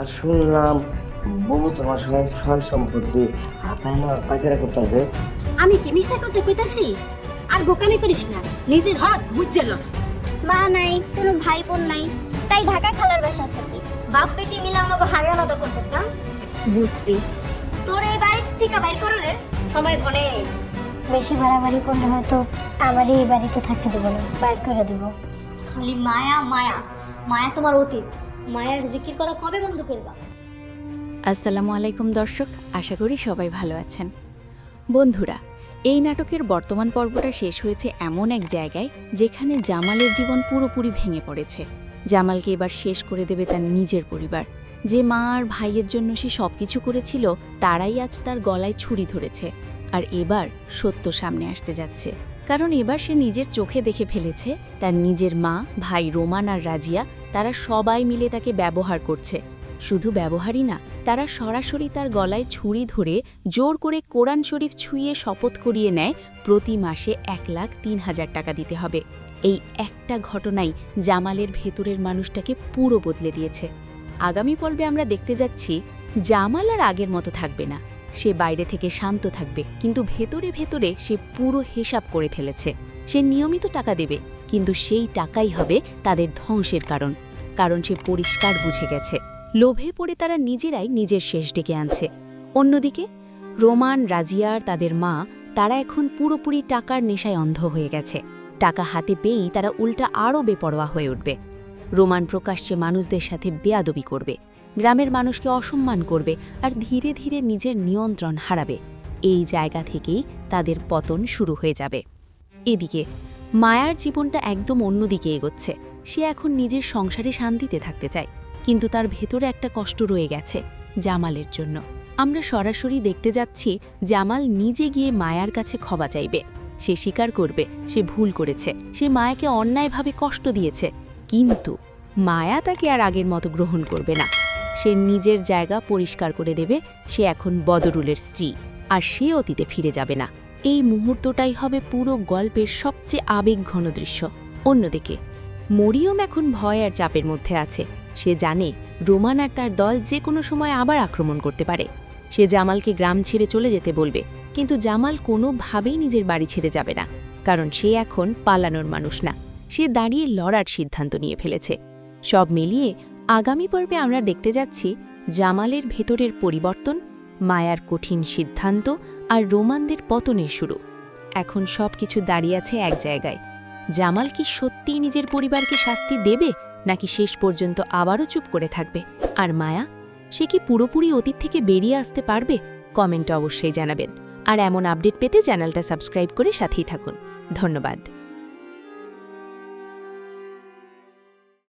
আর শুনলাম বউ তোমার সব সব সম্পত্তি হাতায় না পাইকারা করতেছে। আমি কি মিশা কথা কইতাছি? আর বোকামি করিস না, নিজের হক বুঝছে ল। মা নাই, কোনো ভাই বোন নাই, তাই ঢাকা খালার বাসায় থাকি। বাপ বেটি মিলে আমাকে হারে আলাদা করছিস না? বুঝছি। তোর এই বাড়ি থেকে বাইর করলে সময় ঘনে। বেশি বাড়াবাড়ি করলে হয়তো আমারই এই বাড়িতে থাকতে দেবো না, বাইর করে দেব। খালি মায়া মায়া মায়া, তোমার অতীত। মায়ার জিকির করা কবে বন্ধ করবা? আসসালামু আলাইকুম দর্শক, আশা করি সবাই ভালো আছেন। বন্ধুরা, এই নাটকের বর্তমান পর্বটা শেষ হয়েছে এমন এক জায়গায় যেখানে জামালের জীবন পুরোপুরি ভেঙে পড়েছে। জামালকে এবার শেষ করে দেবে তার নিজের পরিবার। যে মা আর ভাইয়ের জন্য সে সবকিছু করেছিল, তারাই আজ তার গলায় ছুরি ধরেছে। আর এবার সত্য সামনে আসতে যাচ্ছে, কারণ এবার সে নিজের চোখে দেখে ফেলেছে তার নিজের মা, ভাই রোমান আর রাজিয়া, তারা সবাই মিলে তাকে ব্যবহার করছে। শুধু ব্যবহারই না, তারা সরাসরি তার গলায় ছুরি ধরে জোর করে কোরআন শরীফ ছুঁয়ে শপথ করিয়ে নেয় প্রতি মাসে 1,03,000 টাকা দিতে হবে। এই একটা ঘটনাই জামালের ভেতরের মানুষটাকে পুরো বদলে দিয়েছে। আগামী পর্বে আমরা দেখতে যাচ্ছি জামাল আর আগের মতো থাকবে না। সে বাইরে থেকে শান্ত থাকবে, কিন্তু ভেতরে ভেতরে সে পুরো হিসাব করে ফেলেছে। সে নিয়মিত টাকা দেবে, কিন্তু সেই টাকাই হবে তাদের ধ্বংসের কারণ সে পরিষ্কার বুঝে গেছে লোভে পড়ে তারা নিজেরাই নিজের শেষ ডেকে আনছে। অন্যদিকে রোমান, রাজিয়া আর তাদের মা, তারা এখন পুরোপুরি টাকার নেশায় অন্ধ হয়ে গেছে। টাকা হাতে পেয়েই তারা উল্টা আরও বেপরোয়া হয়ে উঠবে। রোমান প্রকাশ্যে মানুষদের সাথে বেয়াদবি করবে, গ্রামের মানুষকে অসম্মান করবে আর ধীরে ধীরে নিজের নিয়ন্ত্রণ হারাবে। এই জায়গা থেকেই তাদের পতন শুরু হয়ে যাবে। এদিকে মায়ার জীবনটা একদম অন্যদিকে এগোচ্ছে। সে এখন নিজের সংসারে শান্তিতে থাকতে চায়, কিন্তু তার ভেতরে একটা কষ্ট রয়ে গেছে জামালের জন্য। আমরা সরাসরি দেখতে যাচ্ছি জামাল নিজে গিয়ে মায়ার কাছে ক্ষমা চাইবে। সে স্বীকার করবে সে ভুল করেছে, সে মায়াকে অন্যায়ভাবে কষ্ট দিয়েছে, কিন্তু মায়া তাকে আর আগের মতো গ্রহণ করবে না। সে নিজের জায়গা পরিষ্কার করে দেবে। সে এখন বদরুলের স্ত্রী, আর সে অতীতে ফিরে যাবে না। এই মুহূর্তটাই হবে পুরো গল্পের সবচেয়ে আবেগঘন দৃশ্য। অন্যদিকে মরিয়ম এখন ভয় আর চাপের মধ্যে আছে। সে জানে রোমান আর তার দল যে কোনো সময় আবার আক্রমণ করতে পারে। সে জামালকে গ্রাম ছেড়ে চলে যেতে বলবে, কিন্তু জামাল কোনোভাবেই নিজের বাড়ি ছেড়ে যাবে না, কারণ সে এখন পালানোর মানুষ না। সে দাঁড়িয়ে লড়ার সিদ্ধান্ত নিয়ে ফেলেছে। সব মিলিয়ে আগামী পর্বে আমরা দেখতে যাচ্ছি জামালের ভেতরের পরিবর্তন, মায়ার কঠিন সিদ্ধান্ত আর রোমানদের পতনের শুরু। এখন সব কিছু দাঁড়িয়ে আছে এক জায়গায়। জামাল কি সত্যিই নিজের পরিবারকে শাস্তি দেবে, নাকি শেষ পর্যন্ত আবারও চুপ করে থাকবে? আর মায়া, সে কি পুরোপুরি অতীত থেকে বেরিয়ে আসতে পারবে? কমেন্টে অবশ্যই জানাবেন। আর এমন আপডেট পেতে চ্যানেলটা সাবস্ক্রাইব করে সাথেই থাকুন। ধন্যবাদ।